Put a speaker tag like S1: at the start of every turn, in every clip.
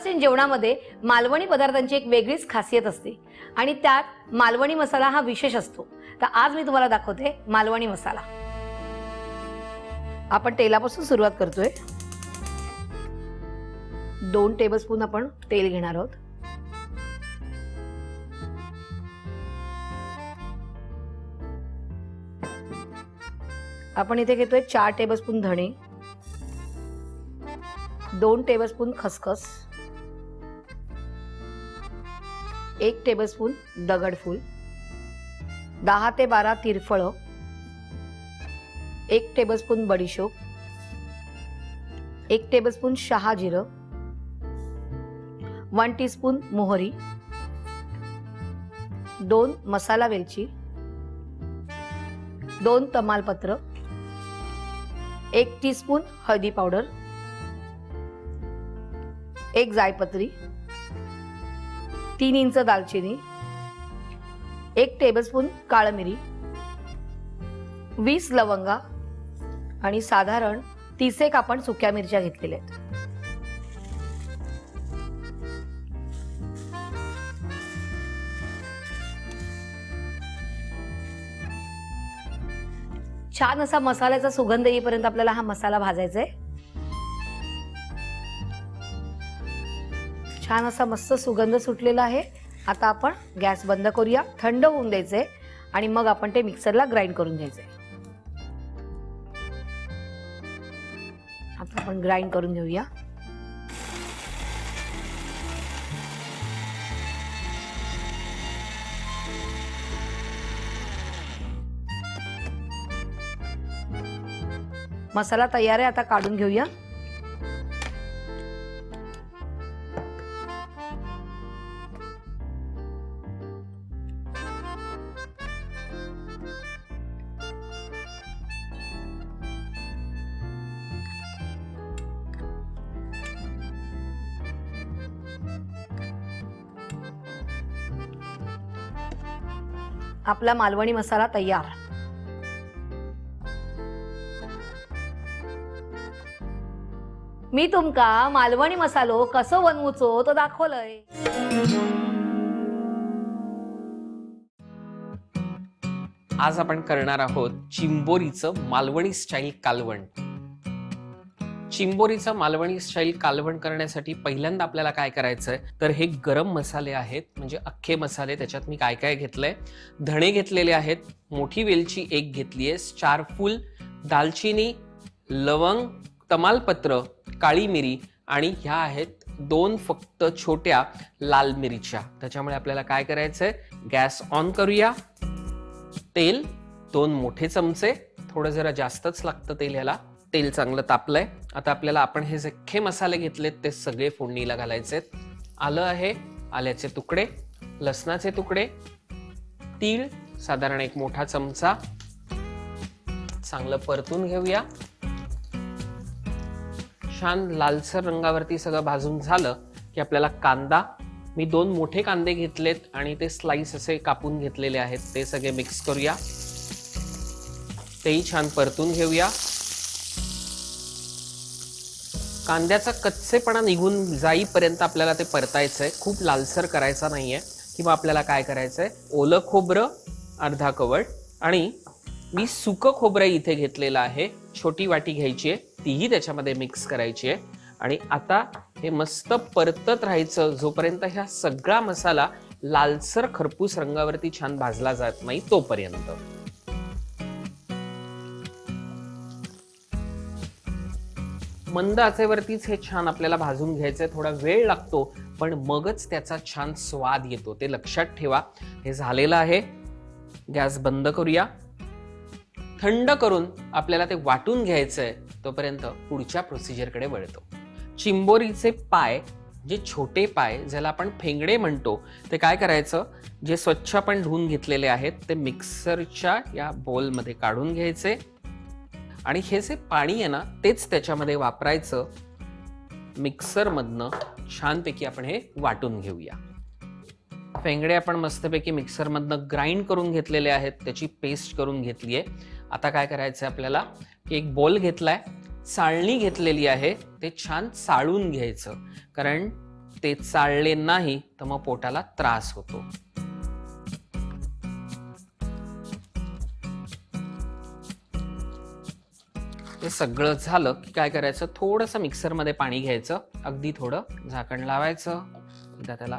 S1: महाराष्ट्रीयन जेवणामध्ये मालवणी पदार्थांची एक वेगळीच खासियत असते आणि त्यात मालवणी मसाला हा विशेष असतो. तर आज मी तुम्हाला दाखवते मालवणी मसाला. आपण तेलापासून सुरुवात करतोय. 2 टेबलस्पून आपण तेल घेणार आहोत. आपण इथे घेतोय 4 टेबलस्पून धणे, 2 टेबलस्पून खसखस, 1 टेबलस्पून दगडफूल, 10 ते 12 तिरफळ, 1 टेबलस्पून बडीशोप, 1 टेबलस्पून शहा जिरं, 1 टीस्पून मोहरी, 2 मसाला वेलची, 2 तमालपत्र, 1 टीस्पून हळदी पावडर, 1 जायपत्री, 3 इंच दालचिनी, 1 टेबलस्पून काळी मिरी, 20 लवंगा आणि साधारण 30 एक आपण सुक्या मिरच्या घेतलेल्या आहेत. छान असा मसाल्याचा सुगंध येईपर्यंत आपल्याला हा मसाला भाजायचा आहे. छान असा मस्त सुगंध सुटलेला आहे. आता आपण गॅस बंद करूया. थंड होऊन द्यायचे आणि मग आपण ते मिक्सरला ग्राइंड करून घ्यायचे. आता आपण ग्राइंड करून घेऊया. मसाला तयार आहे. आता काढून घेऊया. आपला मालवणी मसाला तयार. मी तुमका मालवणी मसालो कसो बनवूचो तो दाखवलंय.
S2: आज आपण करणार आहोत चिंबोरीचं मालवणी स्टाईल कालवण. चिंबोरीचं मालवणी स्टाईल कालवण करण्यासाठी पहिल्यांदा आपल्याला काय करायचंय तर हे गरम मसाले आहेत, म्हणजे अख्खे मसाले. त्याच्यात मी काय काय घेतलंय, धणे घेतलेले आहेत, मोठी वेलची 1 घेतलीये, 4 फूल, दालचिनी, लवंग, तमालपत्र, काळी मिरी आणि ह्या आहेत 2 फक्त छोट्या लाल मिरच्या. त्याच्यामुळे आपल्याला काय करायचंय, गॅस ऑन करूया. तेल 2 मोठे चमचे, थोडं जरा जास्तच लागतं तेल याला. तेल चांगलं तापलंय. आता आपल्याला आपण हे जे अख्खे मसाले घेतलेत ते सगळे फोडणीला घालायचे. आलं आहे, आल्याचे तुकडे, लसणाचे तुकडे, तीळ साधारण 1 मोठा चमचा. चांगलं परतून घेऊया. छान लालसर रंगावरती सगळं भाजून झालं की आपल्याला कांदा, मी 2 मोठे कांदे घेतलेत आणि ते स्लाइस असे कापून घेतलेले आहेत, ते सगळे मिक्स करूया. तेही छान परतून घेऊया. कांद्याचा कच्चेपणा निघून जाईपर्यंत आपल्याला ते परतायचंय, खूप लालसर करायचा नाहीये. किंवा आपल्याला काय करायचंय, ओलं खोबरं अर्धा कवड आणि मी सुकं खोबरं इथे घेतलेलं आहे, छोटी वाटी घ्यायची आहे, तीही त्याच्यामध्ये मिक्स करायची आहे. आणि आता हे मस्त परतत राहायचं जोपर्यंत ह्या सगळा मसाला लालसर खरपूस रंगावरती छान भाजला जात नाही तोपर्यंत. मंद आचेवरतीच हे छान आपल्याला भाजून घ्यायचंय. थोडा वेळ लागतो पण मगच त्याचा छान स्वाद येतो, ते लक्षात ठेवा. हे झालेलं आहे. गॅस बंद करूया. थंड करून आपल्याला ते वाटून घ्यायचंय. तोपर्यंत पुढच्या प्रोसिजरकडे वळतो. चिंबोरीचे पाय, जे छोटे पाय ज्याला आपण फेंगडे म्हणतो, ते काय करायचं, जे स्वच्छ आपण धुवून घेतलेले आहेत ते मिक्सरच्या या बोलमध्ये काढून घ्यायचे आणि हे जे पाणी आहे ना तेच त्याच्यामध्ये वापरायचं. मिक्सरमधनं छानपैकी आपण हे वाटून घेऊया. फेंगडे आपण मस्तपैकी मिक्सरमधनं ग्राइंड करून घेतलेले आहेत, त्याची पेस्ट करून घेतली आहे. आता काय करायचं आपल्याला, एक बोल घेतलाय, चाळणी घेतलेली आहे, ते छान चाळून घ्यायचं. कारण ते चालले नाही तर मग पोटाला त्रास होतो. हे सगळं झालं की काय करायचं, थोडंसं मिक्सरमध्ये पाणी घ्यायचं, अगदी थोडं, झाकण लावायचं, एकदा त्याला,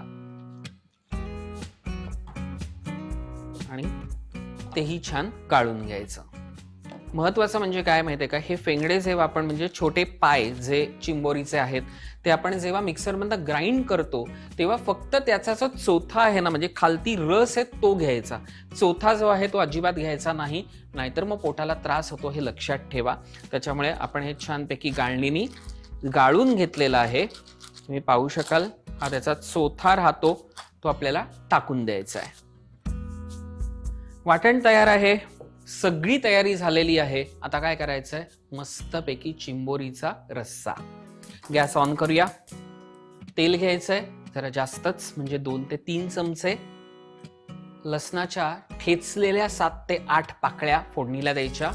S2: आणि तेही छान गाळून घ्यायचं. महत्वाचं म्हणजे काय माहितीये का, हे फेंगडे जेव्हा आपण, म्हणजे छोटे पाय जे चिंबोरीचे आहेत, ते आपण जेव्हा मिक्सरमधनं ग्राइंड करतो तेव्हा फक्त त्याचा जो चोथा आहे ना, म्हणजे खालती रस आहे तो घ्यायचा, चोथा जो आहे तो अजिबात घ्यायचा नाही, नाहीतर मग पोटाला त्रास होतो, हे लक्षात ठेवा. त्याच्यामुळे आपण हे छानपैकी गाळणीने गाळून घेतलेलं आहे. तुम्ही पाहू शकाल, हा त्याचा चोथा राहतो, तो आपल्याला टाकून द्यायचा आहे. वाटण तयार आहे, सगळी तयारी झालेली आहे. आता काय करायचंय, मस्तपैकी चिंबोरीचा रस्सा. गॅस ऑन करूया. तेल घ्यायचंय जरा जास्तच, म्हणजे 2 ते 3 चमचे. लसणाच्या ठेचलेल्या 7 ते 8 पाकळ्या फोडणीला द्यायच्या.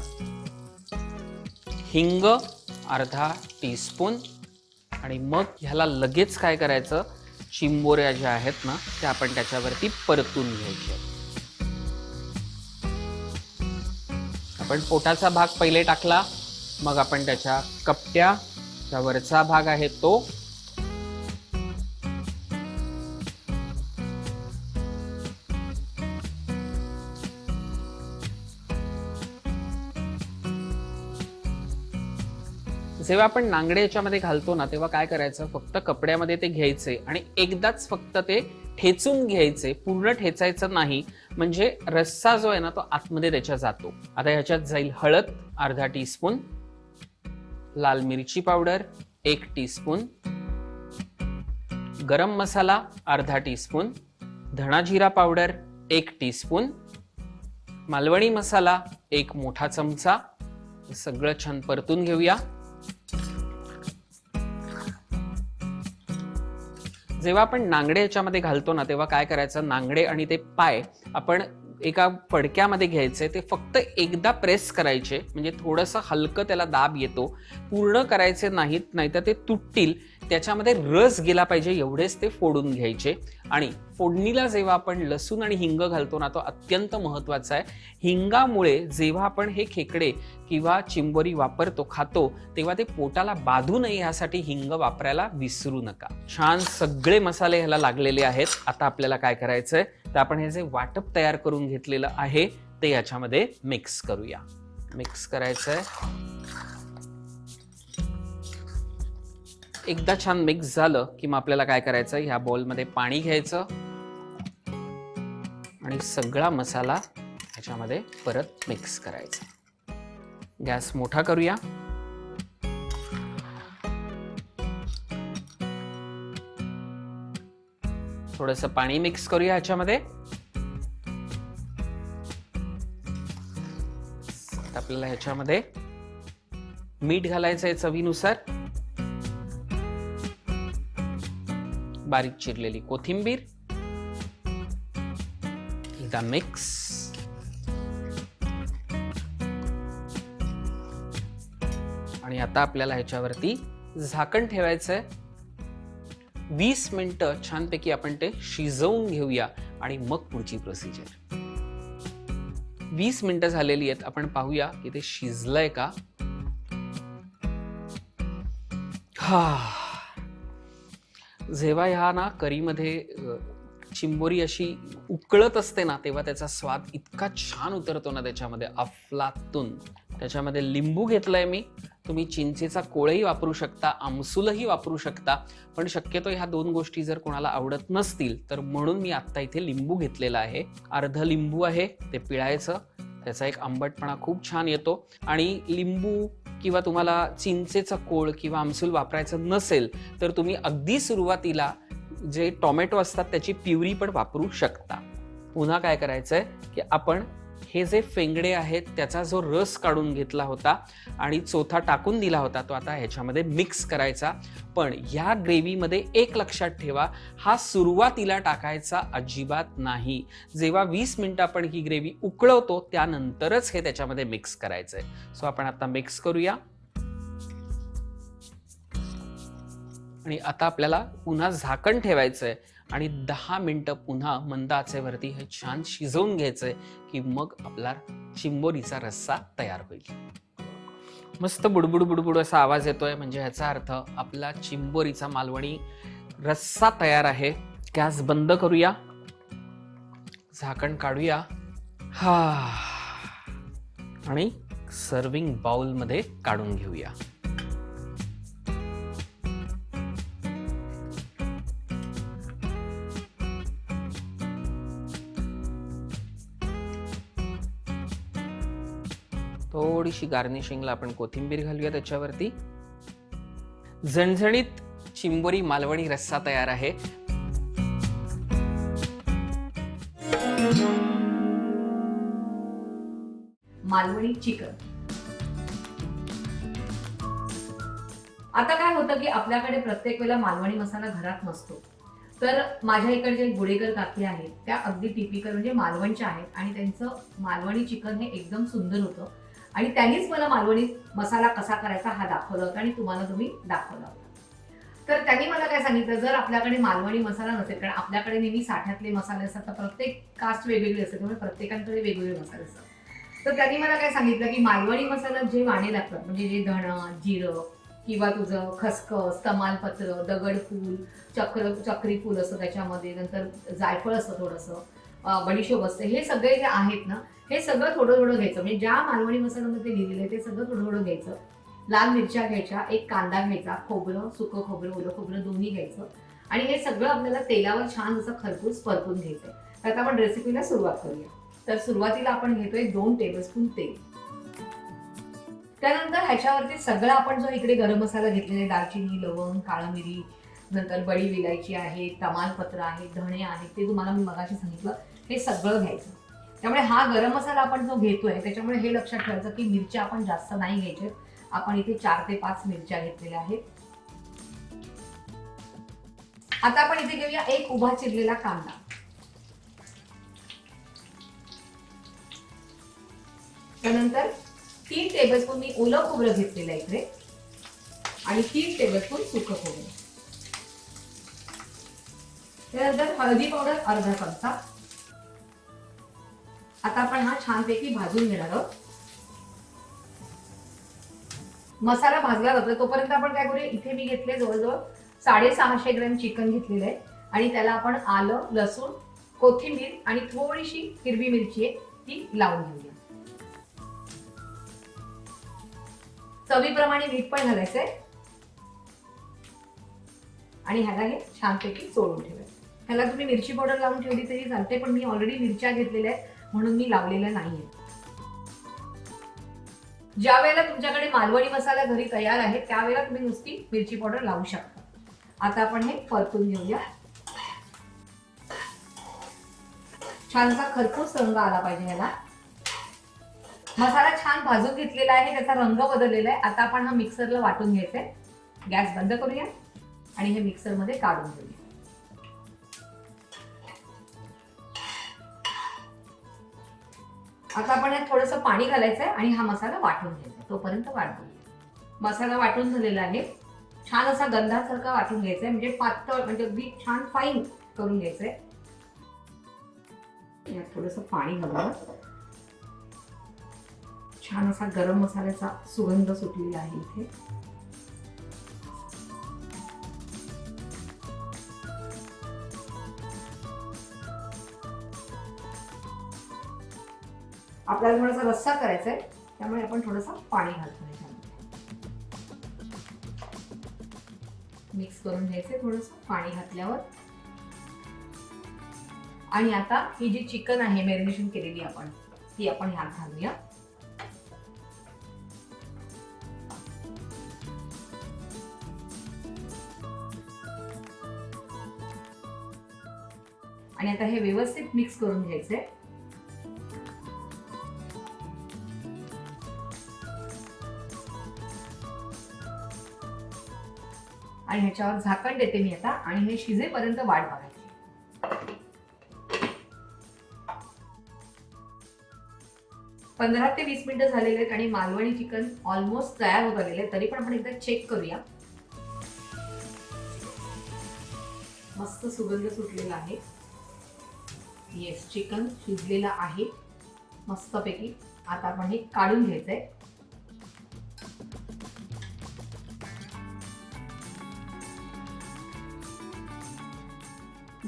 S2: हिंग अर्धा टीस्पून. आणि मग ह्याला लगेच काय करायचं, चिंबोऱ्या ज्या आहेत ना त्या आपण त्याच्यावरती परतून घ्यायच्या. आपण पोटाचा भाग पहिले टाकला, मग आपण त्याच्या कपट्या, वरचा भाग आहे तो, जेव्हा आपण नांगडे याच्यामध्ये घालतो ना तेव्हा काय करायचं, फक्त कपड्यामध्ये ते घ्यायचे आणि एकदाच फक्त ते ठेचून घ्यायचे, पूर्ण ठेचायचं नाही, म्हणजे रस्सा जो आहे ना तो आतमध्ये त्याच्या जातो. आता ह्याच्यात जाईल हळद अर्धा टीस्पून, लाल मिरची पावडर 1 टीस्पून, गरम मसाला अर्धा टीस्पून, धणा जिरा पावडर 1 टीस्पून, मालवणी मसाला 1 मोठा चमचा. हे सगळं छान परतून घेऊया. जेव्हा आपण नांगडे याच्यामध्ये घालतो ना तेव्हा काय करायचं, नांगडे आणि ते पाय आपण एका फडक्यामध्ये घ्यायचे, ते फक्त एकदा प्रेस करायचे, म्हणजे थोडंसं हलकं त्याला दाब येतो, पूर्ण करायचे नाहीत, नाहीतर ते तुटतील. त्याच्यामध्ये रस गेला पाहिजे एवढेच ते फोडून घ्यायचे. आणि फोडणीला जेव्हा आपण लसूण आणि हिंग घालतो ना तो अत्यंत महत्वाचा आहे. हिंगामुळे जेव्हा आपण हे खेकडे किंवा चिंबोरी वापरतो, खातो, तेव्हा ते पोटाला बाधू नये यासाठी हिंग वापरायला विसरू नका. छान सगळे मसाले ह्याला लागलेले आहेत. आता आपल्याला काय करायचंय, तर आपण हे जे वाटप तयार करून घेतलेलं आहे ते याच्यामध्ये मिक्स करूया. मिक्स करायचंय. एकदा छान मिक्स झालं की मग आपल्याला काय करायचं, ह्या बाउलमध्ये पाणी घ्यायचं आणि सगळा मसाला ह्याच्यामध्ये परत मिक्स करायचा. गॅस मोठा करूया. थोडंसं पाणी मिक्स करूया ह्याच्यामध्ये. आपल्याला ह्याच्यामध्ये मीठ घालायचं आहे चवीनुसार, बारीक चिरलेली कोथिंबीर, एकदा मिक्स. आणि आता आपल्याला ह्याच्यावरती झाकण ठेवायचंय. 20 मिनिटं छानपैकी आपण ते शिजवून घेऊया आणि मग पुढची प्रोसिजर. 20 मिनिटं झालेली आहेत. आपण पाहूया की ते शिजलंय का. जेव्हा ह्या ना करीमध्ये चिंबोरी अशी उकळत असते ना तेव्हा त्याचा स्वाद इतका छान उतरतो ना त्याच्यामध्ये, अफलातून. त्याच्यामध्ये लिंबू घेतलाय मी. तुम्ही चिंचेचा कोळही वापरू शकता, आमसूलही वापरू शकता, पण शक्यतो ह्या 2 गोष्टी जर कोणाला आवडत नसतील तर म्हणून मी आत्ता इथे लिंबू घेतलेला आहे. अर्ध लिंबू आहे, ते पिळायचं. त्याचा एक आंबटपणा खूप छान येतो. आणि लिंबू किंवा तुम्हाला चिंचेचा कोळ किंवा आमसूल वापरायचं नसेल तर तुम्ही अगदी सुरुवातीला जे टोमॅटो असतात त्याची प्युरी पण वापरू शकता. पुन्हा काय करायचंय की आपण हे जे फेंगडे आहेत त्याचा जो रस काढून घेतला होता आणि चोथा टाकून दिला होता तो आता ह्याच्यामध्ये मिक्स करायचा. पण ह्या ग्रेव्हीमध्ये एक लक्षात ठेवा, हा सुरुवातीला टाकायचा अजिबात नाही. जेव्हा 20 मिनिटं आपण ही ग्रेव्ही उकळवतो त्यानंतरच हे त्याच्यामध्ये मिक्स करायचंय. सो आपण आता मिक्स करूया. आणि आता आपल्याला पुन्हा झाकण ठेवायचंय आणि 10 मिनिटं पुन्हा मंद आचेवरती हे छान शिजवून घ्यायचंय की मग आपला चिंबोरीचा रस्सा तयार होईल. मस्त बुडबुड बुडबुड असा आवाज येतोय, म्हणजे ह्याचा अर्थ आपला चिंबोरीचा मालवणी रस्सा तयार आहे. गॅस बंद करूया, झाकण काढूया हा आणि सर्विंग बाउल मध्ये काढून घेऊया. थोडीशी गार्निशिंगला आपण कोथिंबीर घालूया त्याच्यावरती. झणझणीत चिंबोरी मालवणी रस्सा तयार आहे.
S1: मालवणी चिकन. आता काय होतं की आपल्याकडे प्रत्येक वेळेला मालवणी मसाला घरात नसतो, तर माझ्या इकडे गुडेकर काकी आहेत त्या अगदी टिपिकल म्हणजे मालवणच्या आहेत आणि त्यांचं मालवणी चिकन हे एकदम सुंदर होतं आणि त्यांनीच मला मालवणी मसाला कसा करायचा हा दाखवला होता आणि तुम्हाला तुम्ही दाखवला होता. तर त्यांनी मला काय सांगितलं, जर आपल्याकडे मालवणी मसाला नसेल, कारण आपल्याकडे नेहमी साठ्यातले मसाले असतात, तर प्रत्येक कास्ट वेगवेगळी असते, त्यामुळे प्रत्येकाकडे वेगवेगळे मसाले असतात. तर त्यांनी मला काय सांगितलं की मालवणी मसाला जे वाणे लागतात म्हणजे जे धणं, जिरं किंवा तुझं खसखस, तमालपत्र, दगडफूल, चक्री फूल असतं त्याच्यामध्ये, नंतर जायफळ असतं थोडंसं, बडीशोप असते, हे सगळे जे आहेत ना हे सगळं थोडं थोडं घ्यायचं. म्हणजे ज्या मालवणी मसाल्यामध्ये लिहिलेलं आहे ते सगळं थोडं थोडं घ्यायचं. लाल मिरच्या घ्यायच्या, एक कांदा घ्यायचा, खोबरं, सुकं खोबरं, ओलं खोबरं दोन्ही घ्यायचं आणि हे सगळं आपल्याला तेलावर छान असं खरपूस परतून घ्यायचं. तर आता आपण रेसिपीला सुरुवात करूया. तर सुरुवातीला आपण घेतोय 2 टेबलस्पून तेल. त्यानंतर ह्याच्यावरती सगळं आपण जो इकडे गरम मसाला घेतलेला आहे, दालचिनी, लवंग, काळी मिरी, नंतर बडी विलायची आहे, तमालपत्र आहे, धणे आहेत, ते तुम्हाला मी मगाशी सांगितलं, हे सगळं घ्यायचं. त्यामुळे हा गरम मसाला आपण जो घेतोय त्याच्यामुळे हे लक्षात ठेवायचं की मिरच्या आपण जास्त नाही घ्यायच्या. आपण इथे 4 ते 5 मिरच्या घेतलेल्या आहेत. आता आपण इथे घेऊया एक उभा चिरलेला कांदा. त्यानंतर 3 टेबलस्पून मी ओलं खोबरं घेतलेलं आहे इकडे आणि 3 टेबलस्पून सुकं खोबरं. त्यानंतर हळदी पावडर अर्धा चमचा. आता आपण हा छानपैकी भाजून घेणार आहोत. मसाला भाजला जातो तोपर्यंत आपण काय करूया, इथे मी घेतले जवळजवळ 650 ग्रॅम चिकन घेतलेलं आहे आणि त्याला आपण आलं, लसूण, कोथिंबीर आणि थोडीशी हिरवी मिरची आहे ती लावून घेऊया. चवीप्रमाणे मीठ पण घालायचंय आणि ह्याला हे छानपैकी चोळून ठेवायचं. ह्याला तुम्ही मिरची पावडर लावून ठेवली तरी चालते, पण मी ऑलरेडी मिरच्या घेतलेल्या आहेत म्हणून मी लावलेलं नाहीये. ज्या वेळेला तुमच्याकडे मालवणी मसाला घरी तयार आहे त्यावेळेला तुम्ही नुसती मिरची पावडर लावू शकता. आता आपण हे परतून घेऊया. छानसा खरपूस रंग आला पाहिजे ह्याला. मसाला छान भाजून घेतलेला आहे, त्याचा रंग बदललेला आहे. आता आपण हा मिक्सरला वाटून घ्यायचंय. गॅस बंद करूया आणि हे मिक्सर मध्ये काढून घेऊया. आता आपण यात थोडंसं पाणी घालायचंय आणि हा मसाला वाटून घ्यायचा. तोपर्यंत वाटून. मसाला वाटून झालेला आहे. छान असा गंधासारखा वाटून घ्यायचा आहे, म्हणजे पातळ म्हणजे अगदी छान फाईन करून घ्यायचंय. यात थोडंसं पाणी घालूया. छान असा गरम मसाल्याचा सुगंध सुटलेला आहे इथे. आपल्याला थोडासा रस्सा करायचा आहे त्यामुळे आपण थोडंसं पाणी घालतो. मिक्स करून घ्यायचंय थोडंसं पाणी घातल्यावर. आणि आता ही जी चिकन आहे मॅरिनेशन केलेली आपण ती आपण ह्यात घालूया. आणि आता हे व्यवस्थित मिक्स करून घ्यायचंय. आणि ह्याच्यावर झाकण देते मी आता आणि हे शिजेपर्यंत वाट बघायची. 15 ते 20 मिनिटं झालेले आहेत आणि मालवणी चिकन ऑलमोस्ट तयार होत आलेले आहे. तरी पण आपण एकदा चेक करूया. मस्त सुगंध सुटलेला आहे. येस, चिकन शिजलेलं आहे मस्तपैकी. आता आपण हे काढून घ्यायचंय.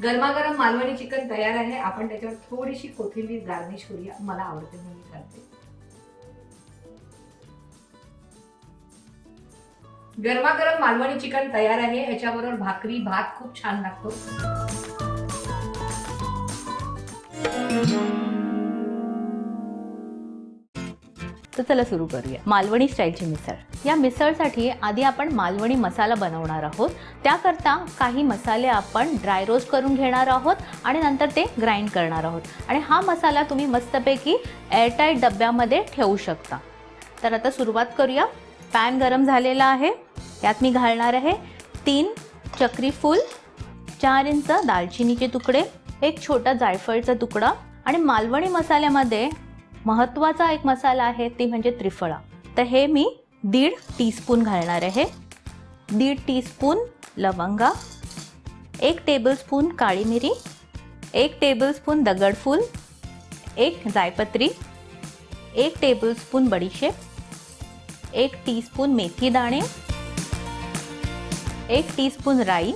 S1: गरमागरम मालवणी चिकन तयार आहे. आपण त्याच्यावर थोडीशी कोथिंबीर गार्निश करूया. मला आवडते म्हणून मी करते. गरमागरम मालवणी चिकन तयार आहे. याच्याबरोबर भाकरी भात खूप छान लागतो.
S3: तर चला सुरू करूया मालवणी स्टाईलची मिसळ. या मिसळसाठी आधी आपण मालवणी मसाला बनवणार आहोत. त्याकरता काही मसाले आपण ड्राय रोस्ट करून घेणार आहोत आणि नंतर ते ग्राइंड करणार आहोत. आणि हा मसाला तुम्ही मस्तपैकी एअरटाईट डब्यामध्ये ठेवू शकता. तर आता सुरुवात करूया. पॅन गरम झालेला आहे. यात मी घालणार आहे 3 चक्री फूल, 4 इंच दालचिनीचे तुकडे, एक छोटा जायफळचा तुकडा आणि मालवणी मसाल्यामध्ये महत्त्वाचा एक मसाला आहे ती म्हणजे त्रिफळा. तर हे मी 1.5 टीस्पून घालणार आहे. 1.5 टीस्पून लवंगा, 1 टेबलस्पून काळी मिरी, 1 टेबलस्पून दगडफूल, 1 जायपत्री, 1 टेबलस्पून बडीशेप, 1 टीस्पून मेथी दाणे, 1 टीस्पून राई,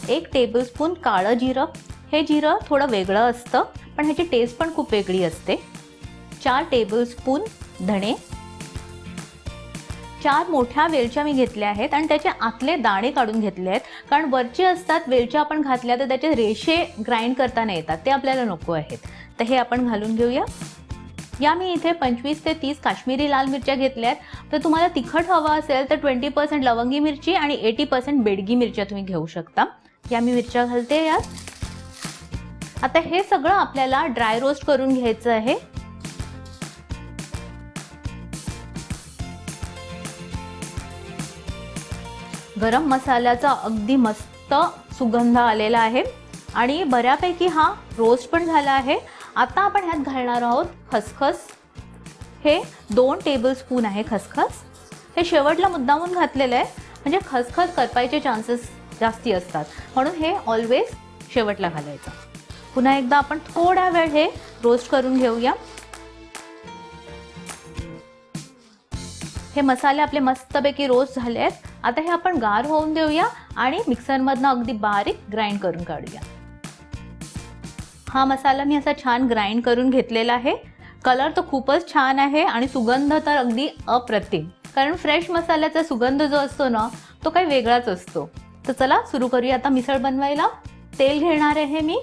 S3: 1 टेबलस्पून काळं जिरं. हे जिरं थोडं वेगळं असतं पण ह्याची टेस्ट पण खूप वेगळी असते. 4 टेबलस्पून धणे, 4 मोठ्या वेलच्या मी घेतल्या आहेत आणि त्याचे आतले दाणे काढून घेतले आहेत. कारण वरचे असतात वेलच्या आपण घातल्या तर त्याचे रेषे ग्राइंड करताना येतात, ते आपल्याला नको आहेत. तर हे आपण घालून घेऊया. या मी इथे 25 ते 30 काश्मीरी लाल मिरच्या घेतल्या आहेत. तर तुम्हाला तिखट हवं असेल तर 20% लवंगी मिरची आणि 80% बेडगी मिरच्या तुम्ही घेऊ शकता. या मी मिरच्या घालते यात. आता हे सगळं आपल्याला ड्राय रोस्ट करून घ्यायचं आहे. गरम मसाल्याचा अगदी मस्त सुगंध आलेला आहे आणि बऱ्यापैकी हा रोस्ट पण झाला आहे. आता आपण ह्यात घालणार आहोत खसखस. हे 2 टेबलस्पून आहे खसखस. हे शेवटला मुद्दामून घातलेलं आहे म्हणजे खसखस करपायचे चान्सेस जास्ती असतात, म्हणून हे ऑलवेज शेवटला घालायचं. पुन्हा एकदा आपण थोडा वेळ हे रोस्ट करून घेऊया. हे मसाले आपले मस्तपैकी रोस्ट झाले आहेत. आता हे आपण गार होऊन देऊया आणि मिक्सरमधनं अगदी बारीक ग्राइंड करून काढूया. हा मसाला मी असा छान ग्राइंड करून घेतलेला आहे. कलर तर खूपच छान आहे आणि सुगंध तर अगदी अप्रतिम. कारण फ्रेश मसाल्याचा सुगंध जो असतो ना तो काही वेगळाच असतो. तर चला सुरू करूया आता मिसळ बनवायला. तेल घेणार आहे मी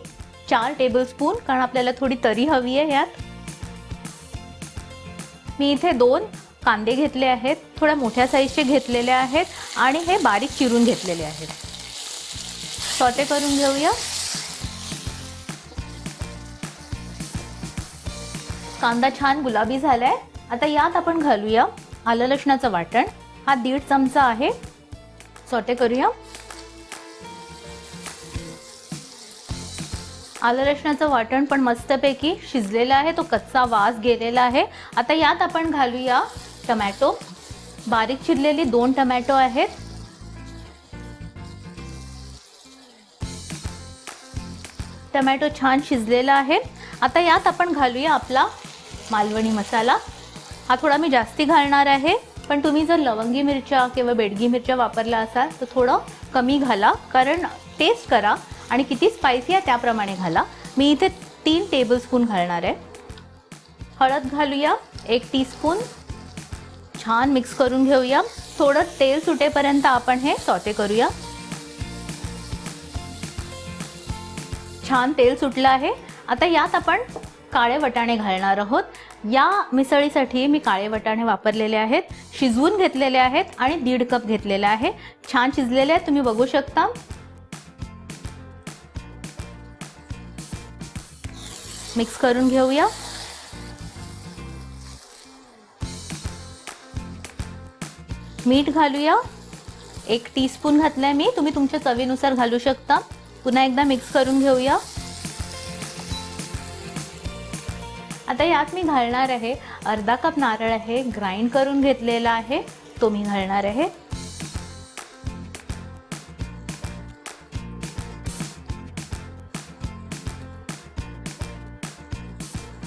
S3: 4 टेबलस्पून, कारण आपल्याला थोडी तरी हवी आहे. यात मी इथे 2 कांदे घेतले आहेत, थोड्या मोठ्या साईजचे घेतलेले आहेत आणि हे बारीक चिरून घेतलेले आहेत. सॉटे करून घेऊया. कांदा छान गुलाबी झालाय. आता यात आपण घालूया आलं लसणाचं वाटण. हा 1.5 चमचा आहे. सॉटे करूया. आलं लसणाचं वाटण पण मस्तपैकी शिजलेलं आहे, तो कच्चा वास गेलेला आहे. आता यात आपण घालूया टमॅटो. बारीक चिरलेली 2 टमॅटो आहेत. टमॅटो छान शिजलेला आहे. आता यात आपण घालूया आपला मालवणी मसाला. हा थोडा मी जास्ती घालणार आहे, पण तुम्ही जर लवंगी मिरच्या किंवा बेडगी मिरच्या वापरल्या असाल तर थोडं कमी घाला, कारण टेस्ट करा आणि किती स्पायसी आहे त्याप्रमाणे घाला. मी इथे 3 टेबलस्पून घालणार आहे. हळद घालूया 1 टीस्पून. छान मिक्स करून घेऊया. थोडं तेल सुटेपर्यंत आपण हे सॉटे करूया. छान तेल सुटलं आहे. आता यात आपण काळे वटाणे घालणार आहोत. या मिसळीसाठी मी काळे वटाणे वापरलेले आहेत, शिजवून घेतलेले आहेत आणि 1.5 कप घेतलेले आहे. छान शिजलेले आहेत, तुम्ही बघू शकता. मिक्स करून घेऊया. मीठ घालूया 1 टीस्पून घातलंय मी, तुम्ही तुमच्या चवीनुसार घालू शकता. पुन्हा एकदा मिक्स करून घेऊया. आता यात मी घालणार आहे अर्धा कप नारळ आहे, ग्राइंड करून घेतलेला आहे, तो मी घालणार आहे.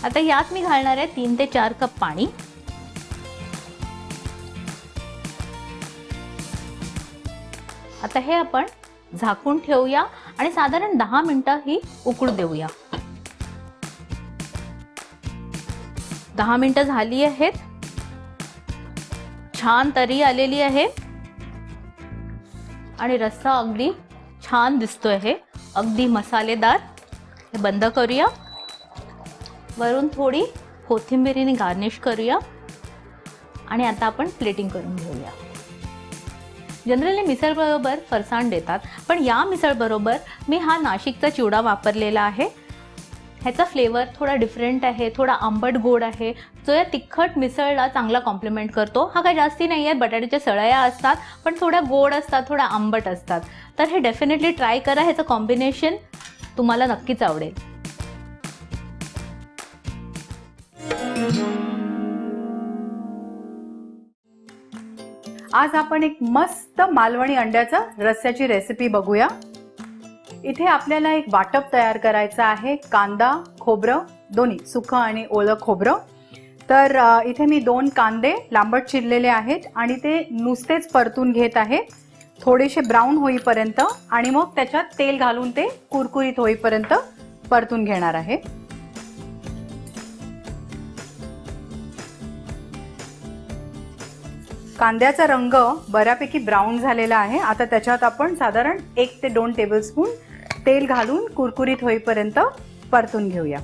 S3: आता यात मी घालणार आहे 3 ते 4 कप पाणी. आता हे आपण झाकून ठेवूया आणि साधारण 10 मिनिटं ही उकळू देऊया. 10 मिनिटं झाली आहेत. छान तरी आलेली आहे आणि रस्सा अगदी छान दिसतोय, हे अगदी मसालेदार. हे बंद करूया. वरून थोडी कोथिंबीरीने गार्निश करूया आणि आता आपण प्लेटिंग करून घेऊया. जनरली मिसळ बरोबर फरसाण देतात, पण या मिसळ बरोबर मी हा नाशिकचा चिवडा वापरलेला आहे. ह्याचा फ्लेवर थोडा डिफरंट आहे, थोडा आंबट गोड आहे, जो या तिखट मिसळला चांगला कॉम्प्लिमेंट करतो. हा काही जास्ती नाही आहे, बटाट्याच्या सळया असतात पण थोड्या गोड असतात, थोड्या आंबट असतात. तर हे डेफिनेटली ट्राय करा. ह्याचं कॉम्बिनेशन तुम्हाला नक्कीच आवडेल.
S4: आज आपण एक मस्त मालवणी अंड्याचा रस्स्याची रेसिपी बघूया. इथे आपल्याला एक वाटप तयार करायचं आहे. कांदा, खोबरं दोन्ही सुकं आणि ओलं खोबरं. तर इथे मी 2 कांदे लांबट चिरलेले आहेत आणि ते नुसतेच परतून घेत आहे थोडेसे ब्राऊन होईपर्यंत, आणि मग त्याच्यात तेल घालून ते कुरकुरीत होईपर्यंत परतून घेणार आहे. कांद्याचा रंग बऱ्यापैकी ब्राऊन झालेला आहे. आता त्याच्यात आपण साधारण 1 ते 2 टेबलस्पून तेल घालून कुरकुरीत होईपर्यंत परतून घेऊया.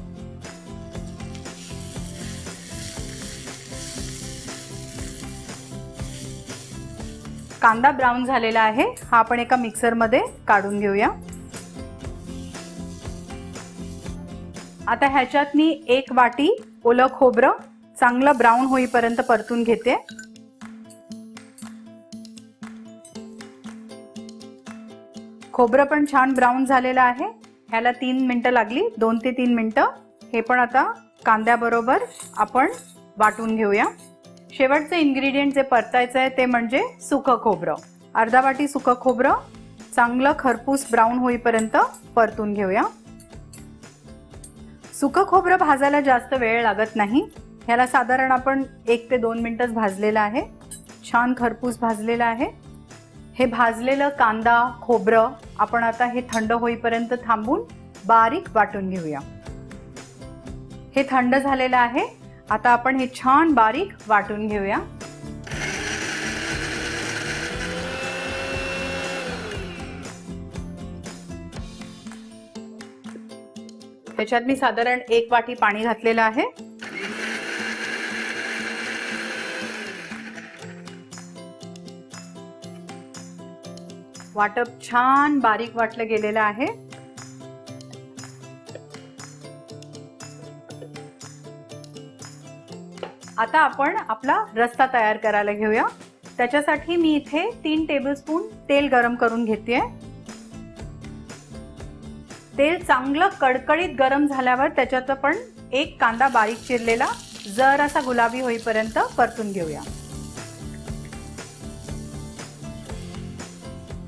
S4: कांदा ब्राऊन झालेला आहे. हा आपण एका मिक्सरमध्ये काढून घेऊया. आता ह्याच्यात मी 1 वाटी ओलं खोबरं चांगलं ब्राऊन होईपर्यंत परतून घेते. खोबरं पण छान ब्राऊन झालेलं आहे. ह्याला 3 मिनिटं लागली, 2 ते 3 मिनिटं. हे पण आता कांद्याबरोबर आपण वाटून घेऊया. शेवटचं इन्ग्रेडियंट जे परतायचं आहे ते म्हणजे सुकं खोबरं. अर्धा वाटी सुकं खोबरं चांगलं खरपूस ब्राऊन होईपर्यंत परतून घेऊया. सुकं खोबरं भाजायला जास्त वेळ लागत नाही. ह्याला साधारण आपण 1 ते 2 मिनिटच भाजलेलं आहे. छान खरपूस भाजलेलं आहे. हे भाजलेलं कांदा खोबरं आपण आता हे थंड होईपर्यंत थांबून बारीक वाटून घेऊया. हे थंड झालेलं आहे. आता आपण हे छान बारीक वाटून घेऊया. त्याच्यात मी साधारण 1 वाटी पाणी घातलेलं आहे. वाटप छान बारीक वाटलं गेलेलं आहे. आता आपण आपला रस्सा तयार करायला घेऊया. त्याच्यासाठी मी इथे 3 टेबलस्पून तेल गरम करून घेतेय. तेल चांगलं कडकडीत गरम झाल्यावर त्याच्यात आपण 1 कांदा बारीक चिरलेला जरासा गुलाबी होईपर्यंत परतून घेऊया.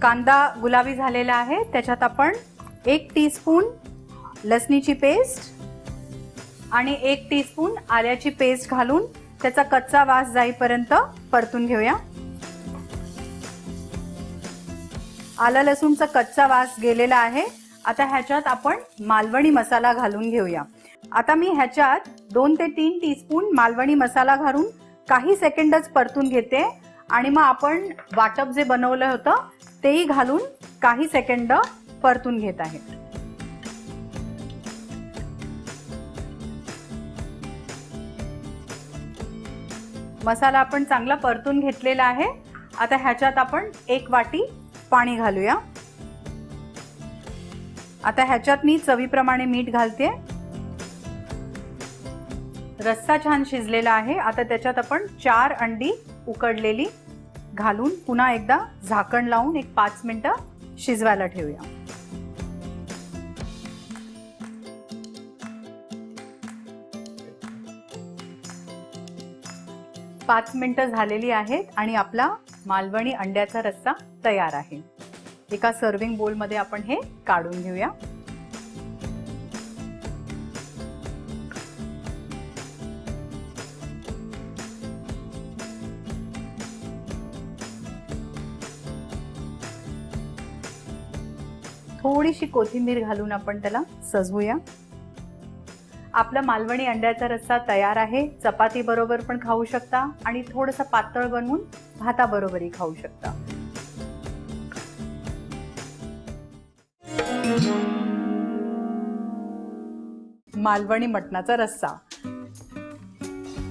S4: कांदा गुलाबी झालेला आहे. त्याच्यात आपण 1 टीस्पून लसणीची पेस्ट आणि 1 टीस्पून आल्याची पेस्ट घालून त्याचा कच्चा वास जाईपर्यंत परतून घेऊया. आलं लसूणचा कच्चा वास गेलेला आहे. आता ह्याच्यात आपण मालवणी मसाला घालून घेऊया. आता मी ह्याच्यात 2 ते 3 टीस्पून मालवणी मसाला घालून काही सेकंडच परतून घेते आणि मग आपण वाटप जे बनवलं होतं तेही घालून काही सेकंड परतून घेत आहे. मसाला आपण चांगला परतून घेतलेला आहे. आता ह्याच्यात आपण 1 वाटी पाणी घालूया. आता ह्याच्यात मी चवीप्रमाणे मीठ घालते. रस्सा छान शिजलेला आहे. आता त्याच्यात आपण 4 अंडी उकडलेली घालून पुन्हा एकदा झाकण लावून 5 मिनिटं शिजवायला ठेवूया. 5 मिनिटं झालेली आहेत आणि आपला मालवणी अंड्याचा रस्सा तयार आहे. एका सर्विंग बोलमध्ये आपण हे काढून घेऊया. थोडीशी कोथिंबीर घालून आपण त्याला सजवूया. आपला मालवणी अंड्याचा रस्सा तयार आहे. चपाती बरोबर पण खाऊ शकता आणि थोडंसं पातळ बनवून भाताबरोबरही खाऊ शकता. मालवणी मटणाचा रस्सा.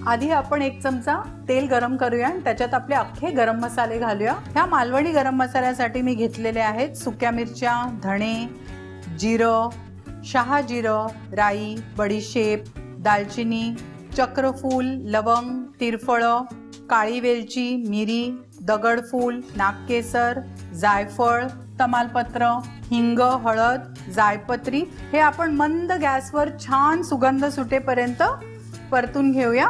S4: आधी आपण 1 चमचा तेल गरम करूया आणि त्याच्यात आपले अख्खे गरम मसाले घालूया. ह्या मालवणी गरम मसाल्यासाठी मी घेतलेले आहेत सुक्या मिरच्या, धणे, जिरं, शहाजिरं, राई, बडीशेप, दालचिनी, चक्रफूल, लवंग, तिरफळं, काळी वेलची, मिरी, दगडफूल, नागकेसर, जायफळ, तमालपत्र, हिंग, हळद, जायपत्री हे आपण मंद गॅसवर छान सुगंध सुटेपर्यंत परतून घेऊया.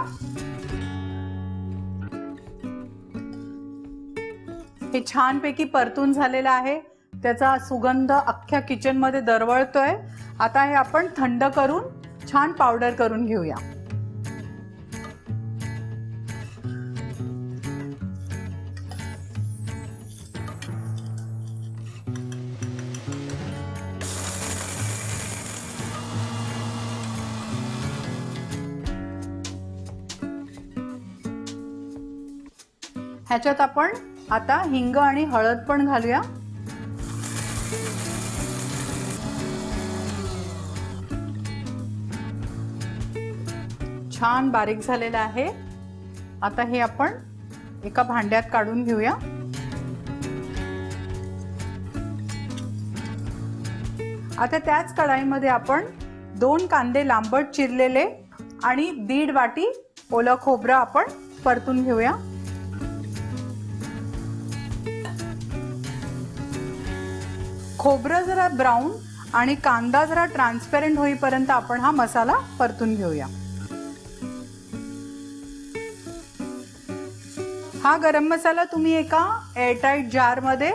S4: हे छानपैकी परतून झालेलं आहे. त्याचा सुगंध अख्ख्या किचन मध्ये दरवळतोय. आता हे आपण थंड करून छान पावडर करून घेऊया. ह्याच्यात आपण आता हिंग आणि हळद पण घालूया. छान बारीक झालेलं आहे. आता हे आपण एका भांड्यात काढून घेऊया. आता त्याच कढाईमध्ये आपण 2 कांदे लांबट चिरलेले आणि 1.5 वाटी ओलं खोबरं आपण परतून घेऊया. खोबरं जरा ब्राऊन आणि कांदा जरा ट्रान्सपेरंट होईपर्यंत आपण हा मसाला परतून घेऊया. हा गरम मसाला तुम्ही एका एअरटाईट जारमध्ये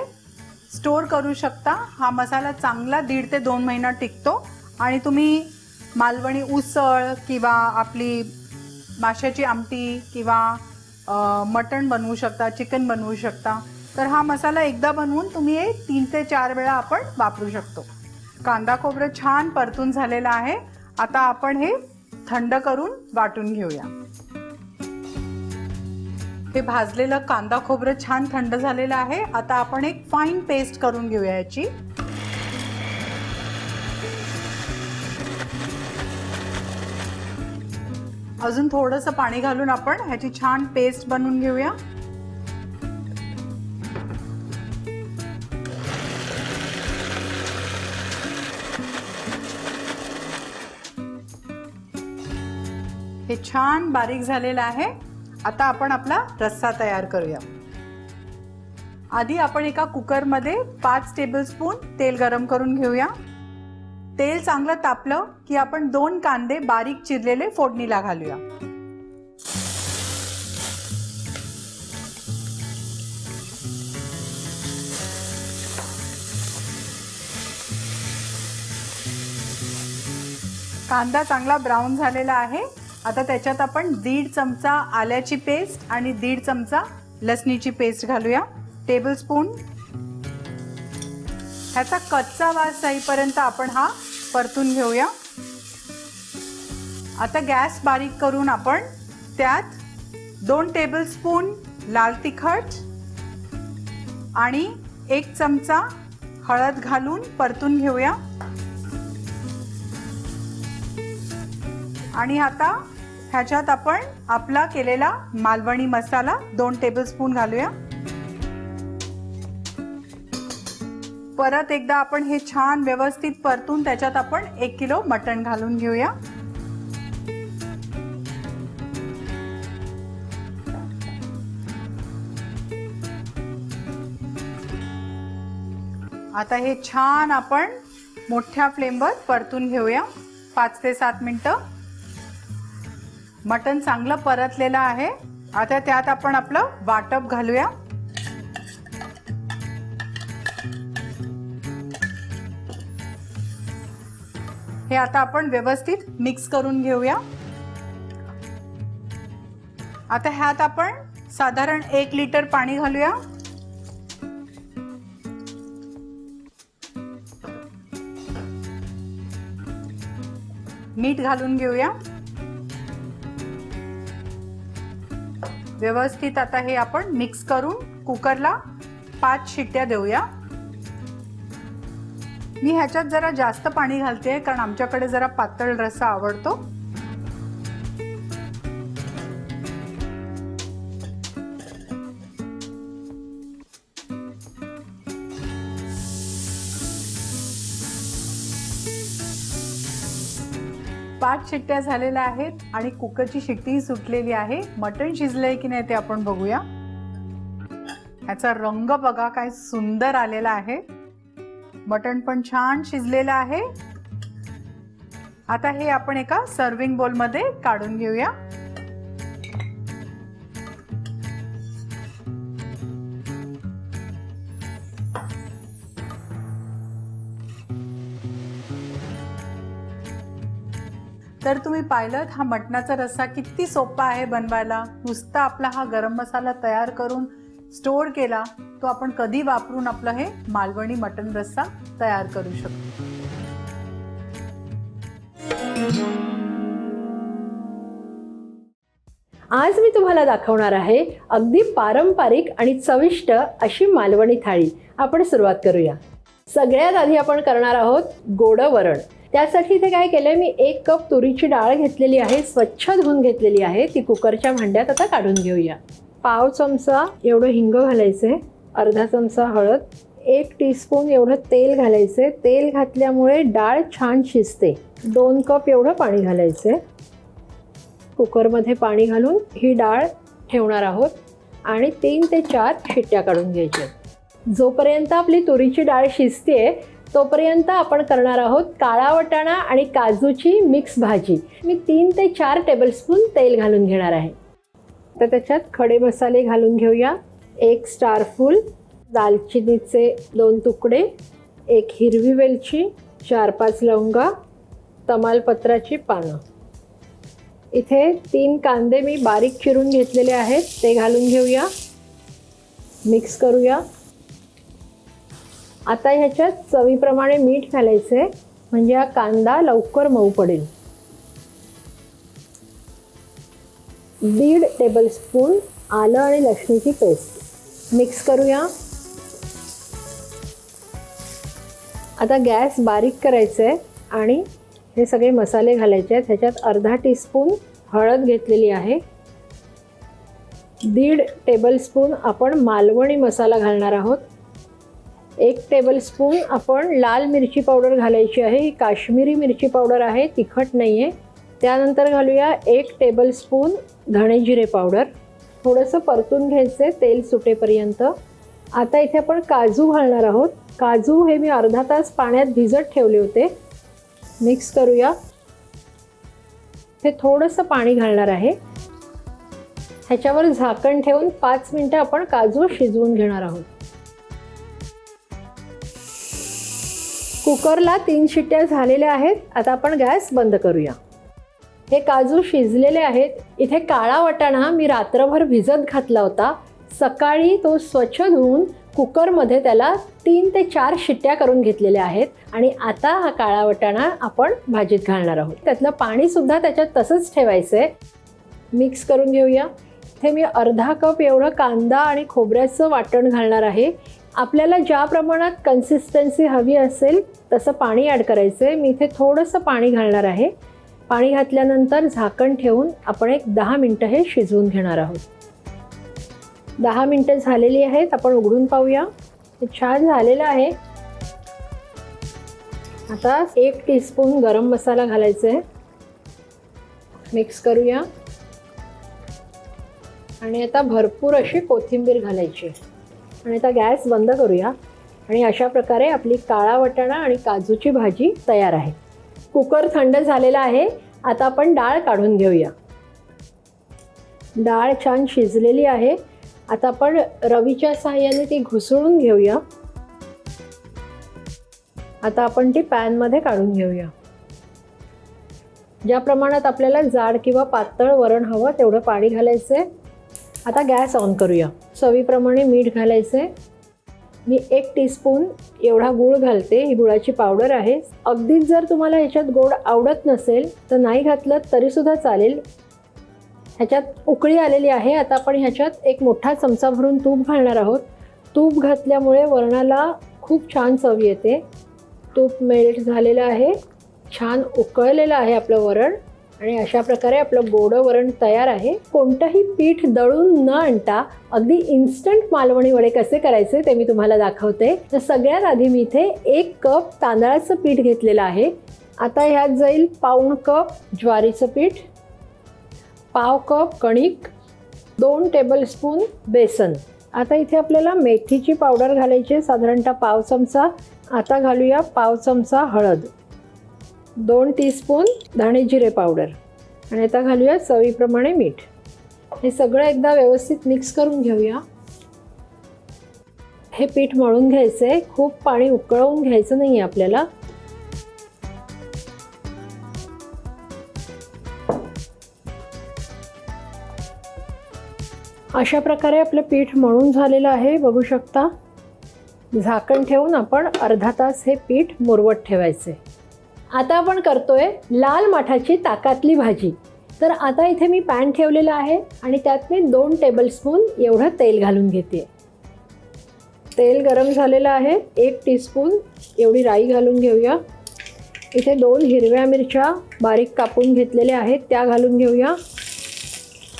S4: स्टोर करू शकता. हा मसाला चांगला 1.5 ते 2 महिना टिकतो आणि तुम्ही मालवणी उसळ किंवा आपली माशाची आमटी किंवा मटण बनवू शकता, चिकन बनवू शकता. तर हा मसाला एकदा बनवून तुम्ही 3 ते 4 वेळा आपण वापरू शकतो. कांदा खोबरं छान परतून झालेलं आहे. आता आपण हे थंड करून वाटून घेऊया. हे भाजलेलं कांदा खोबरं छान थंड झालेलं आहे. आता आपण एक फाईन पेस्ट करून घेऊया याची. अजून थोडंसं पाणी घालून आपण ह्याची छान पेस्ट बनवून घेऊया. हे छान बारीक झालेलं आहे. आता आपण आपला रस्सा तयार करूया. आधी आपण एका कुकरमध्ये 5 टेबलस्पून तेल गरम करून घेऊया. तेल चांगलं तापलं की आपण 2 कांदे बारीक चिरलेले फोडणीला घालूया. कांदा चांगला ब्राऊन झालेला आहे. आता त्याच्यात आपण 1.5 चमचा आल्याची पेस्ट आणि 1.5 चमचा लसणीची पेस्ट घालूया. टेबलस्पून. ह्याचा कच्चा वास जाईपर्यंत आपण हा परतून घेऊया. आता गॅस बारीक करून आपण त्यात 2 टेबलस्पून लाल तिखट आणि 1 चमचा हळद घालून परतून घेऊया. आणि आता ह्याच्यात आपण आपला केलेला मालवणी मसाला 2 टेबलस्पून घालूया. परत एकदा आपण हे छान व्यवस्थित परतून त्याच्यात आपण 1 किलो मटण घालून घेऊया. आता हे छान आपण मोठ्या फ्लेमवर परतून घेऊया 5 ते 7 मिनिटं. मटण चांगलं परतलेलं आहे. आता त्यात आपण आपलं वाटप घालूया. हे आता आपण व्यवस्थित मिक्स करून घेऊया. आता ह्यात आपण साधारण 1 लिटर पाणी घालूया. मीठ घालून घेऊया. व्यवस्थित आता हे आपण मिक्स करून कुकरला 5 शिट्ट्या देऊया. मी ह्याच्यात जरा जास्त पाणी घालते कारण आमच्याकडे जरा पातळ रस्सा आवडतो. पाच शिट्ट्या झालेल्या आहेत आणि कुकरची शिट्टी सुटलेली आहे. मटण शिजलंय की नाही ते आपण बघूया. ह्याचा रंग बघा काय सुंदर आलेला आहे. मटण पण छान शिजलेलं आहे. आता हे आपण एका सर्विंग बोल मध्ये काढून घेऊया. तर तुम्ही पाहिलं हा मटणाचा रस्सा किती सोपा आहे बनवायला. नुसता आपला हा गरम मसाला तयार करून स्टोर केला तो आपण कधी वापरून आपलं हे मालवणी मटण रस्सा तयार करू शकतो.
S5: आज मी तुम्हाला दाखवणार आहे अगदी पारंपरिक आणि चविष्ट अशी मालवणी थाळी. आपण सुरुवात करूया. सगळ्यात आधी आपण करणार आहोत गोडं वरण. त्यासाठी इथे काय केलंय, मी 1 कप तुरीची डाळ घेतलेली आहे, स्वच्छ धुवून घेतलेली आहे. ती कुकरच्या भांड्यात आता काढून घेऊया. पाव चमचा एवढं हिंग घालायचे, अर्धा चमचा हळद, 1 टीस्पून एवढं तेल घालायचे. तेल घातल्यामुळे डाळ छान शिजते. 2 कप एवढं पाणी घालायचे. कुकरमध्ये पाणी घालून ही डाळ ठेवणार आहोत आणि 3 ते 4 शिट्ट्या काढून घ्यायच्या. जोपर्यंत आपली तुरीची डाळ शिजते तोपर्यंत आपण करणार आहोत काळा वाटाणा आणि काजूची मिक्स भाजी. मी 3 ते 4 टेबलस्पून तेल घालून घेणार आहे. तर त्याच्यात खडे मसाले घालून घेऊया. 1 स्टार फूल, दालचिनीचे 2 तुकडे, 1 हिरवी वेलची, 4-5 लवंगा, तमालपत्राची पानं. इथे 3 कांदे मी बारीक चिरून घेतलेले आहेत, ते घालून घेऊया. मिक्स करूया. आता ह्याच्यात चवीप्रमाणे मीठ घालायचे म्हणजे हा कांदा लवकर मऊ पडेल. 1.5 टेबलस्पून आलं आणि लसणीची पेस्ट मिक्स करूया. आता गॅस बारीक करायचा आहे आणि हे सगळे मसाले घालायचे आहेत. ह्याच्यात अर्धा टीस्पून हळद घेतलेली आहे. 1.5 टेबलस्पून आपण मालवणी मसाला घालणार आहोत. 1 टेबलस्पून आपण लाल मिरची पावडर घालायची आहे. ही काश्मीरी मिरची पावडर आहे, तिखट नाही आहे. त्यानंतर घालूया 1 टेबलस्पून धणे जिरे पावडर. थोडंसं परतून घ्यायचं तेल सुटेपर्यंत. आता इथे आपण काजू घालणार आहोत. काजू हे मी अर्धा तास पाण्यात भिजत ठेवले होते. मिक्स करूया. हे थोडंसं पाणी घालणार आहे. ह्याच्यावर झाकण ठेवून 5 मिनिटं आपण काजू शिजवून घेणार आहोत. कुकरला 3 शिट्ट्या झालेल्या आहेत. आता आपण गॅस बंद करूया. हे काजू शिजलेले आहेत. इथे काळा वाटाणा मी रात्रभर भिजत घातला होता. सकाळी तो स्वच्छ धुवून कुकरमध्ये त्याला 3 ते 4 शिट्ट्या करून घेतलेल्या आहेत आणि आता हा काळा वाटाणा आपण भाजीत घालणार आहोत. त्यातलं पाणीसुद्धा त्याच्यात तसंच ठेवायचं आहे. मिक्स करून घेऊया. इथे मी अर्धा कप एवढं कांदा आणि खोबऱ्याचं वाटण घालणार आहे. आपल्याला ज्या प्रमाणात कन्सिस्टन्सी हवी असेल तसं पाणी ॲड करायचं आहे. मी इथे थोडंसं पाणी घालणार आहे. पाणी घातल्यानंतर झाकण ठेवून आपण एक 10 मिनटं हे शिजवून घेणार आहोत. 10 मिनटं झालेली आहेत. आपण उघडून पाहूया. हे छान झालेलं आहे. आता 1 टीस्पून गरम मसाला घालायचा आहे. मिक्स करूया आणि आता भरपूर अशी कोथिंबीर घालायची आणि आता गॅस बंद करूया. आणि अशा प्रकारे आपली काळा वाटाणा आणि काजूची भाजी तयार आहे. कुकर थंड झालेला आहे. आता आपण डाळ काढून घेऊया. डाळ छान शिजलेली आहे. आता आपण रवीच्या साहाय्याने ती घुसळून घेऊया. आता आपण ती पॅनमध्ये काढून घेऊया. ज्या प्रमाणात आपल्याला जाड किंवा पातळ वरण हवं तेवढं पाणी घालायचं आहे. आता गॅस ऑन करूया. चवीप्रमाणे मीठ घालायचं आहे. मी 1 टीस्पून एवढा गूळ घालते. ही गुळाची पावडर आहे. अगदीच जर तुम्हाला ह्याच्यात गोड आवडत नसेल तर नाही घातलं तरीसुद्धा चालेल. ह्याच्यात उकळी आलेली आहे. आता आपण ह्याच्यात 1 मोठा चमचा भरून तूप घालणार आहोत. तूप घातल्यामुळे वरणाला खूप छान चव येते. तूप मेल्ट झालेलं आहे, छान उकळलेलं आहे आपलं वरण आणि अशा प्रकारे आपलं गोडं वरण तयार आहे. कोणतंही पीठ दळून न आणता अगदी इन्स्टंट मालवणी वडे कसे करायचे ते मी तुम्हाला दाखवते. तर सगळ्यात आधी मी इथे 1 कप तांदळाचं पीठ घेतलेलं आहे. आता ह्यात जाईल पाऊण कप ज्वारीचं पीठ, पाव कप कणिक, 2 टेबलस्पून बेसन. आता इथे आपल्याला मेथीची पावडर घालायची आहे, साधारणतः पाव चमचा. आता घालूया पाव चमचा हळद, 2 टीस्पून धणे जिरे पावडर आणि आता घालूया चवीप्रमाणे मीठ. हे सगळं एकदा व्यवस्थित मिक्स करून घेऊया. हे पीठ मळून घ्यायचं आहे, खूप पाणी उकळवून घ्यायचं नाही आहे आपल्याला. अशा प्रकारे आपलं पीठ मळून झालेलं आहे, बघू शकता. झाकण ठेवून आपण अर्धा तास हे पीठ मुरवत ठेवायचे. आता आपण करतोय लाल माठाची ताकातली भाजी. तर आता इथे मी पॅन ठेवलेला आहे आणि त्यात मी 2 टेबलस्पून एवढं तेल घालून घेते. तेल गरम झालेलं आहे. 1 टीस्पून एवढी राई घालून घेऊया. इथे 2 हिरव्या मिरच्या बारीक कापून घेतलेल्या आहेत त्या घालून घेऊया.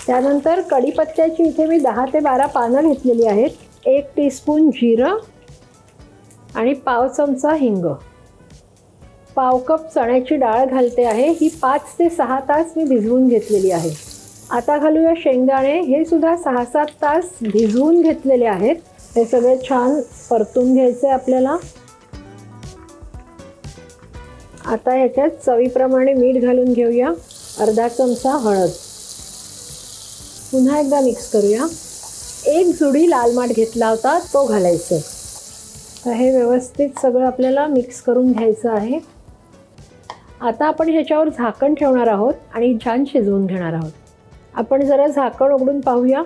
S5: त्यानंतर कढीपत्त्याची इथे मी 10 ते 12 पानं घेतलेली आहेत. 1 टीस्पून जिरं आणि पाव चमचा हिंग. पाव कप चण्याची डाळ घालते आहे. ही 5 ते 6 तास मी भिजवून घेतलेली आहे. आता घालूया शेंगदाणे. हे सुद्धा 6-7 तास भिजवून घेतलेले आहेत. हे सगळे छान परतून घ्यायचे आपल्याला. आता ह्याच्यात चवीप्रमाणे मीठ घालून घेऊया. अर्धा चमचा हळद. पुन्हा एकदा मिक्स करूया. 1 जुडी लाल माठ घेतला होता तो घालायचा. तर हे व्यवस्थित सगळं आपल्याला मिक्स करून घ्यायचं आहे. आता आपण ह्याच्यावर झाकण ठेवणार आहोत आणि छान शिजवून घेणार आहोत. आपण जरा झाकण उघडून पाहूया.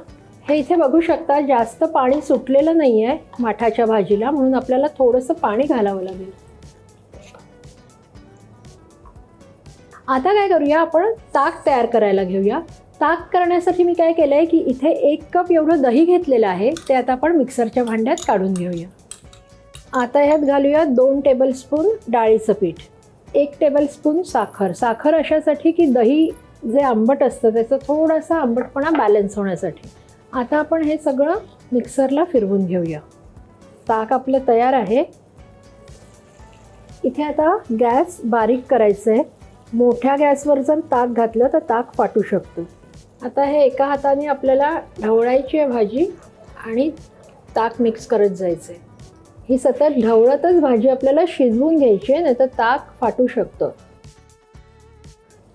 S5: हे इथे बघू शकता जास्त पाणी सुटलेलं नाही आहे माठाच्या भाजीला, म्हणून आपल्याला थोडंसं पाणी घालावं लागेल. आता काय करूया, आपण ताक तयार करायला घेऊया. ताक करण्यासाठी मी काय केलं आहे की इथे 1 कप एवढं दही घेतलेलं आहे. ते आता आपण मिक्सरच्या भांड्यात काढून घेऊया. आता ह्यात घालूया 2 टेबलस्पून डाळीचं पीठ, 1 टेबलस्पून साखर. साखर अशासाठी की दही जे आंबट असतं त्याचा थोडासा आंबटपणा बॅलन्स होण्यासाठी. आता आपण हे सगळं मिक्सरला फिरवून घेऊया. ताक आपलं तयार आहे. इथे आता गॅस बारीक करायचं आहे. मोठ्या गॅसवर जर ताक घातलं तर ताक फाटू शकतं. आता हे एका हाताने आपल्याला ढवळायची आहे भाजी आणि ताक मिक्स करत जायचं आहे. ही सतत ढवळतच भाजी आपल्याला शिजवून घ्यायची आहे, नाहीतर ताक फाटू शकतं.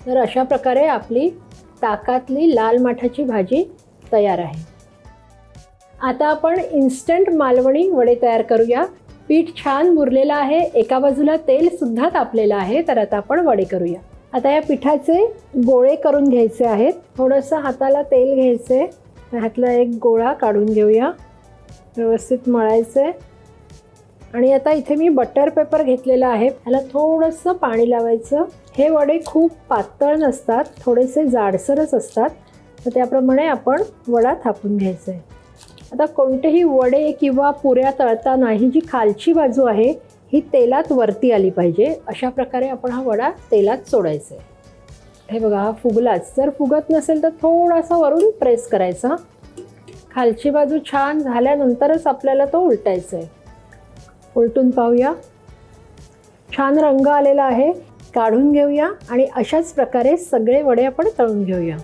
S5: तर अशा प्रकारे आपली ताकातली लाल माठाची भाजी तयार आहे. आता आपण इन्स्टंट मालवणी वडे तयार करूया. पीठ छान मुरलेलं आहे, एका बाजूला तेलसुद्धा तापलेलं आहे. तर आता आपण वडे करूया. आता या पिठाचे गोळे करून घ्यायचे आहेत. थोडंसं हाताला तेल घ्यायचे, ह्यातला एक गोळा काढून घेऊया. व्यवस्थित मळायचे आणि आता इथे मी बटर पेपर घेतलेला आहे. ह्याला थोडंसं पाणी लावायचं. हे वडे खूप पातळ नसतात, थोडेसे जाडसरच असतात. तर त्याप्रमाणे आपण वडा थापून घ्यायचा आहे. आता कोणतेही वडे किंवा पुऱ्या तळताना ही जी खालची बाजू आहे ही तेलात वरती आली पाहिजे. अशा प्रकारे आपण हा वडा तेलात सोडायचा आहे. हे बघा, हा फुगलाच. जर फुगत नसेल तर थोडासा वरून प्रेस करायचा. खालची बाजू छान झाल्यानंतरच आपल्याला तो उलटायचा आहे. उलटून पाहूया. छान रंग आलेला आहे. काढून घेऊया आणि अशाच प्रकारे सगळे वडे आपण तळून घेऊया.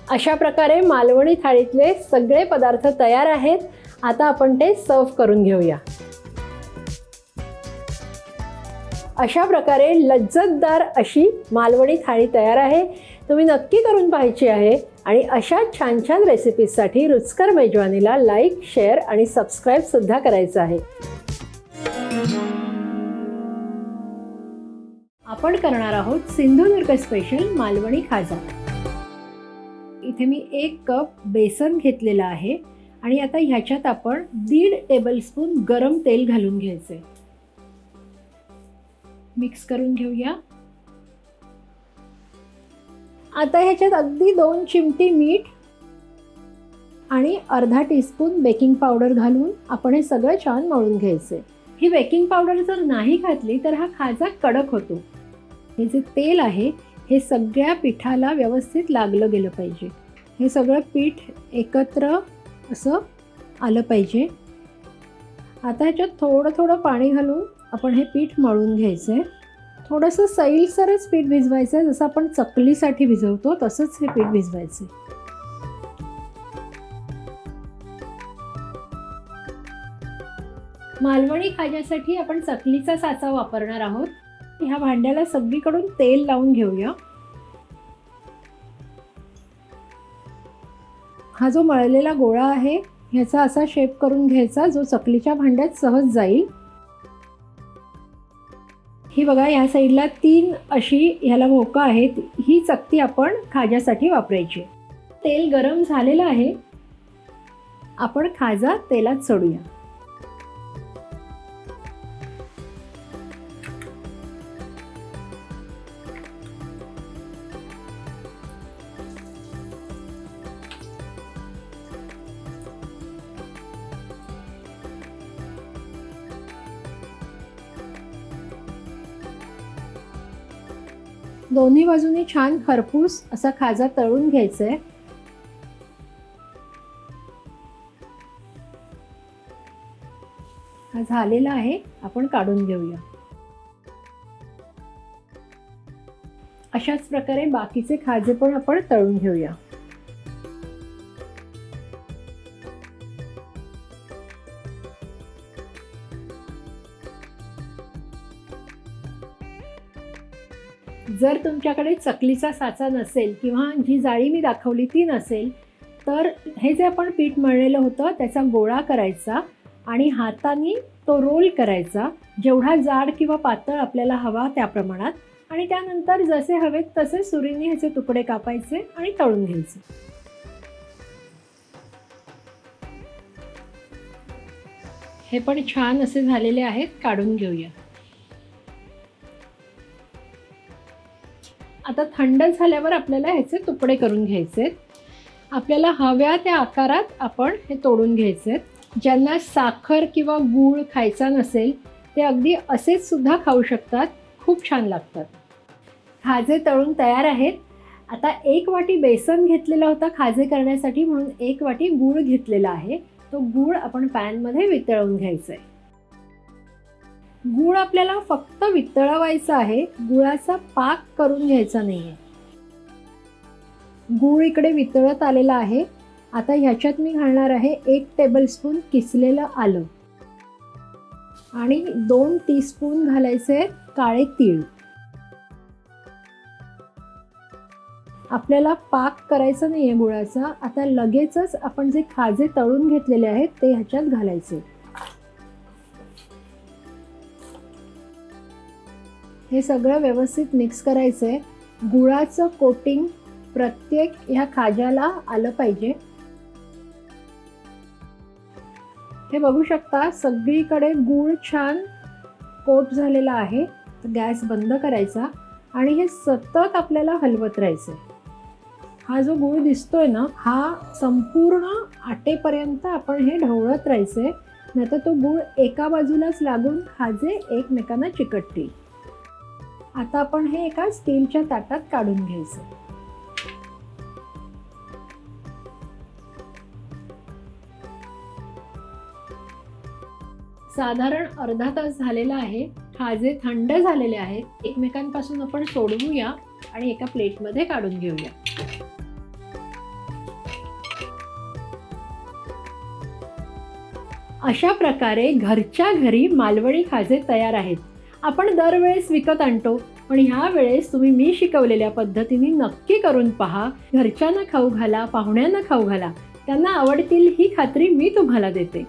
S5: अशा प्रकारे मालवणी थाळीतले सगळे पदार्थ तयार आहेत. आता आपण ते सर्व करून घेऊया. अशा प्रकारे लज्जतदार अशी मालवणी थाळी तयार आहे. तुम्ही नक्की करून पाहायची आहे. आणि अशा छान छान रेसिपीजसाठी रुचकर मेजवानीला लाईक, शेअर आणि सबस्क्राईबसुद्धा करायचं आहे. आपण करणार आहोत सिंधुदुर्ग स्पेशल मालवणी खाजा. इथे मी 1 कप बेसन घेतलेलं आहे आणि आता ह्याच्यात आपण 1.5 टेबलस्पून गरम तेल घालून घ्यायचे. मिक्स करून घेऊया. आता ह्याच्यात अगदी 2 चिमटी मीठ आणि अर्धा टीस्पून बेकिंग पावडर घालून आपण हे सगळं छान मळून घ्यायचे. ही बेकिंग पावडर जर नाही घातली तर हा खाजा कडक होतो. हे जे तेल आहे हे सगळ्या पिठाला व्यवस्थित लागलं गेलं पाहिजे. हे सगळं पीठ एकत्र असं आलं पाहिजे. आता ह्याच्यात थोडं थोडं पाणी घालून आपण हे पीठ मळून घ्यायचं आहे. थोडंसं सैलसरच पीठ भिजवायचं आहे, जसं आपण चकलीसाठी भिजवतो तसंच हे पीठ भिजवायचं आहे. मालवणी खाज्यासाठी आपण चकलीचा साचा वापरणार आहोत. ह्या भांड्याला सगळीकडून तेल लावून घेऊया. हा जो मळलेला गोळा आहे ह्याचा असा शेप करून घ्यायचा जो चकलीच्या भांड्यात सहज जाईल. ही बघा, या साईडला 3 अशी ह्याला भोकं आहेत. ही चकती आपण खाज्यासाठी वापरायची. तेल गरम झालेलं आहे. आपण खाजा तेलात सोडूया. दोन्ही बाजूनी छान खरपूस असा खाजा तळून घ्यायचा आहे. हा झालेला आहे. आपण काढून घेऊया. अशाच प्रकारे बाकीचे खाजे पण आपण तळून घेऊया. जर तुमच्याकडे चकलीचा साचा नसेल किंवा जी जाळी मी दाखवली ती नसेल तर हे जे आपण पीठ मळलेलं होतं त्याचा गोळा करायचा आणि हाताने तो रोल करायचा, जेवढा जाड किंवा पातळ आपल्याला हवा त्या प्रमाणात, आणि त्यानंतर जसे हवेत तसे सुरीने ह्याचे तुकडे कापायचे आणि तळून घ्यायचे. हे पण छान असे झालेले आहेत. काढून घेऊया. आता थंड झाल्यावर आपल्याला ह्याचे तुकडे करून घ्यायचे. आपल्याला हव्या त्या आकारात आपण हे तोडून घ्यायचे. ज्यांना साखर किंवा गूळ खायचा नसेल ते अगदी असेच सुद्धा खाऊ शकतात. खूप छान लागतात. खाजे तळून तयार आहेत. आता 1 वाटी बेसन घेतलेला होता खाजे करण्यासाठी, म्हणून 1 वाटी गूळ घेतलेला आहे. तो गूळ आपण पॅनमध्ये वितळवून घ्यायचा आहे. गूळ आपल्याला फक्त वितळवायचा आहे, गुळाचा पाक करून घ्यायचा नाही आहे. गूळ इकडे वितळत आलेला आहे. आता ह्याच्यात मी घालणार आहे 1 टेबलस्पून किसलेलं आलं आणि 2 टीस्पून घालायचे काळे तीळ. आपल्याला पाक करायचा नाही आहे गुळाचा. आता लगेचच आपण जे खाजे तळून घेतलेले आहेत ते ह्याच्यात घालायचे. हे सगळं व्यवस्थित मिक्स करायचं आहे. गुळाचं कोटिंग प्रत्येक ह्या खाज्याला आलं पाहिजे. हे बघू शकता सगळीकडे गूळ छान कोट झालेला आहे. गॅस बंद करायचा आणि हे सतत आपल्याला हलवत राहायचं. हा जो गूळ दिसतोय ना, हा संपूर्ण आटेपर्यंत आपण हे ढवळत राहायचंय, नाहीतर तो गूळ एका बाजूलाच लागून खाजे एकमेकांना चिकटतील. आता आपण हे एका स्टीलच्या ताटात काढून घ्यायचं. साधारण अर्धा तास झालेला आहे. खाजे थंड झालेले आहेत. एकमेकांपासून आपण सोडवूया आणि एका प्लेटमध्ये काढून घेऊया. अशा प्रकारे घरच्या घरी मालवणी खाजे तयार आहेत. आपण दरवेळेस विकत आणतो, पण ह्या वेळेस तुम्ही मी शिकवलेल्या पद्धतीने नक्की करून पहा. घरच्यांना खाऊ घाला, पाहुण्यांना खाऊ घाला. त्यांना आवडतील ही खात्री मी तुम्हाला देते.